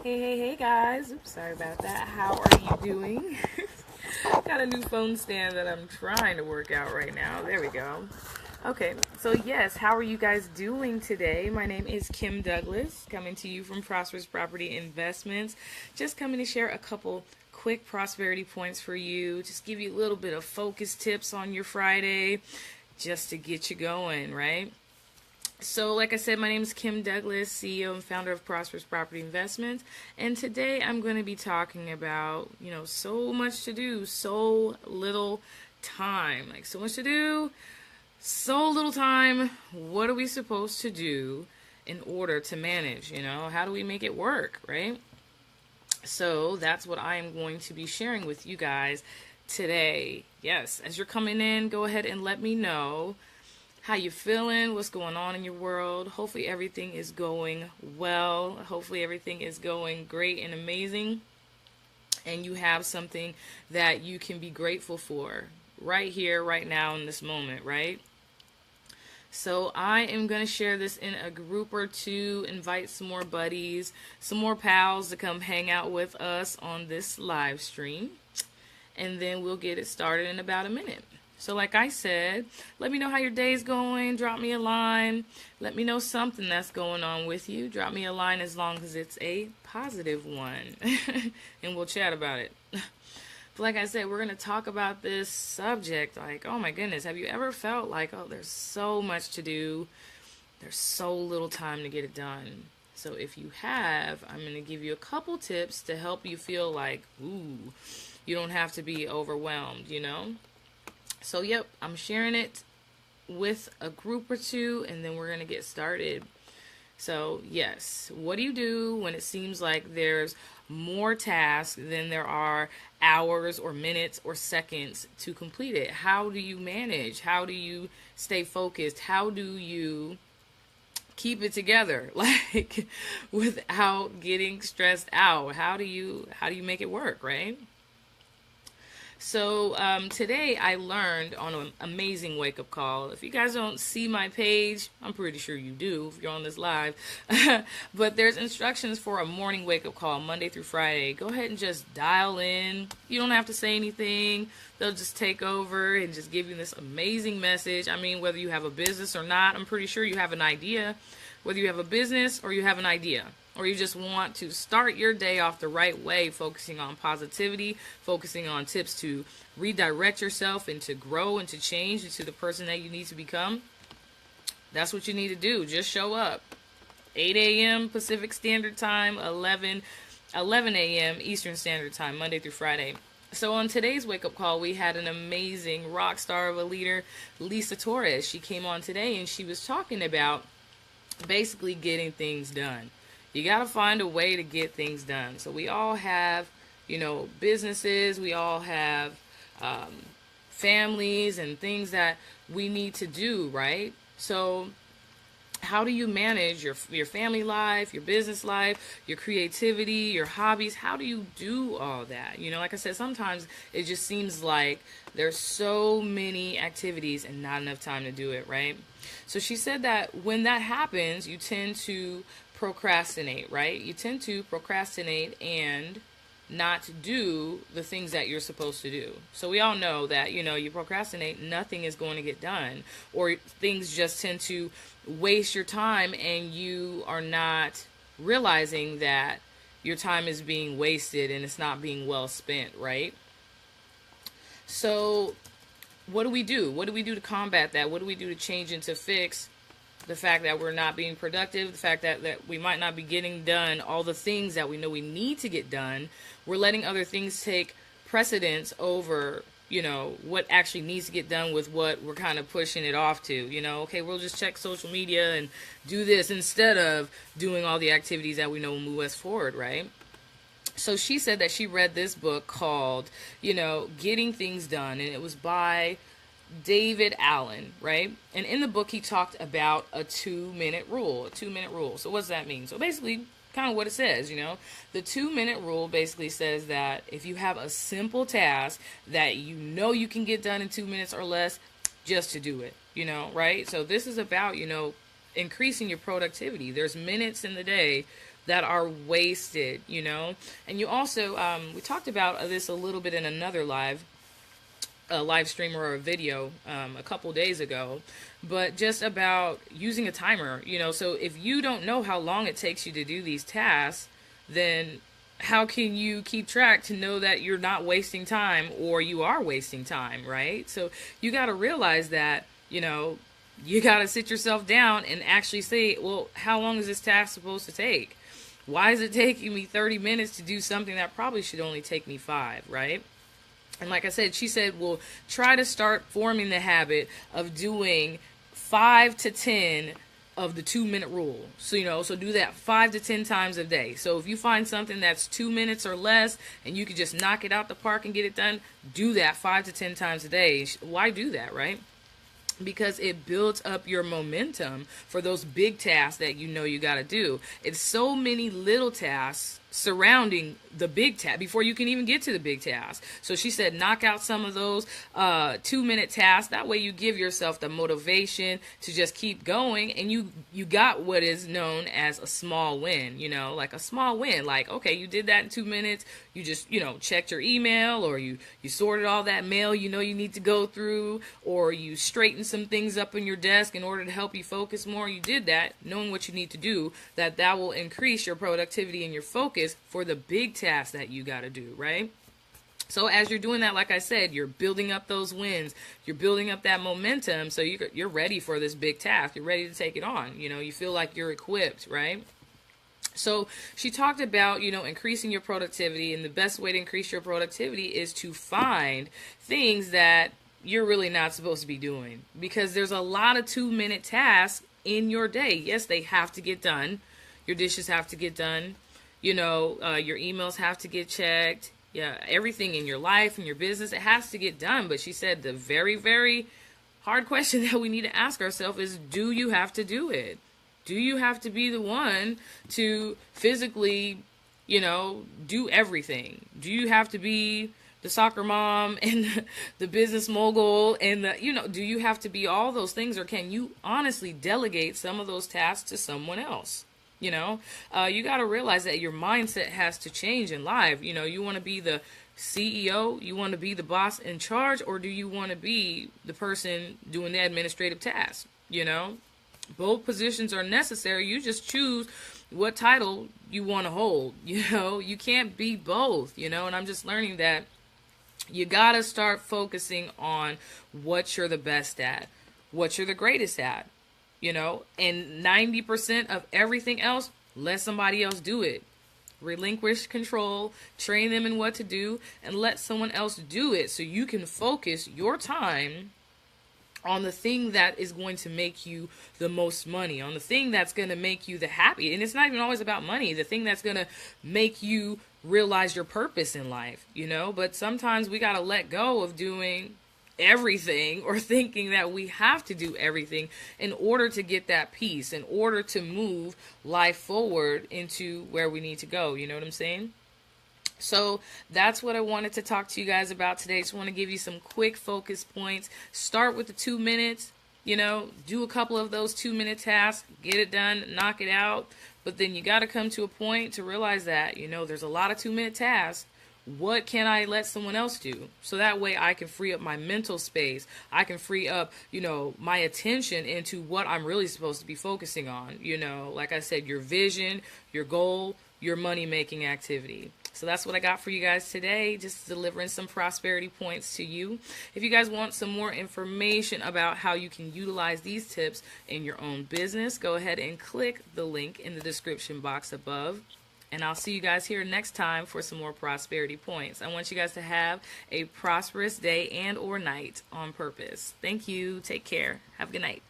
Hey guys. Oops, sorry about that. How are you doing? Got a new phone stand that I'm trying to work out right now. There we go. Okay, so yes, how are you guys doing today? My name is Kim Douglas, coming to you from Prosperous Property Investments. Just coming to share a couple quick prosperity points for you. Just give you a little bit of focus tips on your Friday, just to get you going, right? So, like I said, my name is Kim Douglas, CEO and founder of Prosperous Property Investments. And today I'm going to be talking about, so much to do, so little time. Like, so much to do, so little time. What are we supposed to do in order to manage? How do we make it work, right? So, that's what I am going to be sharing with you guys today. Yes, as you're coming in, go ahead and let me know how you feeling, what's going on in your world. Hopefully everything is going well. Hopefully everything is going great and amazing. And you have something that you can be grateful for right here, right now, in this moment, right? So I am going to share this in a group or two, invite some more buddies, some more pals to come hang out with us on this live stream. And then we'll get it started in about a minute. So like I said, let me know how your day's going. Drop me a line. Let me know something that's going on with you. Drop me a line as long as it's a positive one. And we'll chat about it. But like I said, we're going to talk about this subject. Like, oh my goodness, have you ever felt like, oh, there's so much to do. There's so little time to get it done. So if you have, I'm going to give you a couple tips to help you feel like, ooh, you don't have to be overwhelmed, So, yep, I'm sharing it with a group or two, and then we're going to get started. So, yes, what do you do when it seems like there's more tasks than there are hours or minutes or seconds to complete it? How do you manage? How do you stay focused? How do you keep it together, like, without getting stressed out? How do you make it work, right? So today I learned on an amazing wake-up call. If you guys don't see my page, I'm pretty sure you do if you're on this live. But there's instructions for a morning wake-up call Monday through Friday. Go ahead and just dial in. You don't have to say anything. They'll just take over and just give you this amazing message. I mean, whether you have a business or not, I'm pretty sure you have an idea. Whether you have a business or you have an idea, or you just want to start your day off the right way, focusing on positivity, focusing on tips to redirect yourself and to grow and to change into the person that you need to become, that's what you need to do. Just show up. 8 a.m. Pacific Standard Time, 11 a.m. Eastern Standard Time, Monday through Friday. So on today's wake-up call, we had an amazing rock star of a leader, Lisa Torres. She came on today and she was talking about basically getting things done. You got to find a way to get things done. So we all have, businesses. We all have families and things that we need to do, right? So how do you manage your family life, your business life, your creativity, your hobbies? How do you do all that? Like I said, sometimes it just seems like there's so many activities and not enough time to do it, right? So she said that when that happens, you tend to procrastinate, right? You tend to procrastinate and not do the things that you're supposed to do. So we all know that, you procrastinate, nothing is going to get done, or things just tend to waste your time and you are not realizing that your time is being wasted and it's not being well spent, right? So what do we do? What do we do to combat that? What do we do to change and to fix the fact that we're not being productive, the fact that we might not be getting done all the things that we know we need to get done? We're letting other things take precedence over, what actually needs to get done with what we're kind of pushing it off to. Okay, we'll just check social media and do this instead of doing all the activities that we know will move us forward, right? So she said that she read this book called, Getting Things Done, and it was by David Allen, right? And in the book, he talked about a 2-minute rule, So what does that mean? So basically, kind of what it says, the 2-minute rule basically says that if you have a simple task that you can get done in 2 minutes or less, just to do it, right? So this is about, increasing your productivity. There's minutes in the day that are wasted, you know. And you also, we talked about this a little bit in another a live stream or a video a couple days ago, but just about using a timer, you know. So if you don't know how long it takes you to do these tasks, then how can you keep track to know that you're not wasting time or you are wasting time, right? So you got to realize that, you know, you got to sit yourself down and actually say, well, how long is this task supposed to take? Why is it taking me 30 minutes to do something that probably should only take me 5, right? And like I said, she said, well, try to start forming the habit of doing 5 to 10 of the 2-minute rule. So, you know, so do that 5 to 10 times a day. So if you find something that's 2 minutes or less and you could just knock it out the park and get it done, do that 5 to 10 times a day. Why do that, right? Because it builds up your momentum for those big tasks that you know you got to do. It's so many little tasks surrounding the big task before you can even get to the big task. So she said, knock out some of those 2-minute tasks. That way you give yourself the motivation to just keep going, and you got what is known as a small win, you know, like a small win. Like, okay, you did that in 2 minutes. You just, you know, checked your email, or you sorted all that mail you know you need to go through, or you straightened some things up in your desk in order to help you focus more. You did that knowing what you need to do. That will increase your productivity and your focus for the big tasks that you got to do, right? So as you're doing that, like I said, you're building up those wins, you're building up that momentum, so you're ready for this big task. You're ready to take it on. You know, you feel like you're equipped, right? So she talked about, you know, increasing your productivity, and the best way to increase your productivity is to find things that you're really not supposed to be doing, because there's a lot of 2-minute tasks in your day. Yes, they have to get done. Your dishes have to get done. You know, your emails have to get checked. Yeah, everything in your life and your business, it has to get done. But she said the very, very hard question that we need to ask ourselves is, do you have to do it? Do you have to be the one to physically, you know, do everything? Do you have to be the soccer mom and the business mogul and the, you know, do you have to be all those things, or can you honestly delegate some of those tasks to someone else? You know, you got to realize that your mindset has to change in life. You know, you want to be the CEO, you want to be the boss in charge, or do you want to be the person doing the administrative tasks? You know, both positions are necessary. You just choose what title you want to hold. You know, you can't be both, you know, and I'm just learning that you got to start focusing on what you're the best at, what you're the greatest at. You know, and 90% of everything else, let somebody else do it. Relinquish control, train them in what to do, and let someone else do it so you can focus your time on the thing that is going to make you the most money, on the thing that's going to make you the happy. And it's not even always about money, the thing that's going to make you realize your purpose in life, you know. But sometimes we got to let go of doing everything, or thinking that we have to do everything in order to get that peace, in order to move life forward into where we need to go. You know what I'm saying? So that's what I wanted to talk to you guys about today. Just want to give you some quick focus points. Start with the 2 minutes, you know, do a couple of those 2-minute tasks, get it done, knock it out. But then you got to come to a point to realize that, you know, there's a lot of 2-minute tasks. What can I let someone else do? So that way I can free up my mental space. I can free up, you know, my attention into what I'm really supposed to be focusing on. You know, like I said, your vision, your goal, your money-making activity. So that's what I got for you guys today, just delivering some prosperity points to you. If you guys want some more information about how you can utilize these tips in your own business, go ahead and click the link in the description box above. And I'll see you guys here next time for some more prosperity points. I want you guys to have a prosperous day and or night on purpose. Thank you. Take care. Have a good night.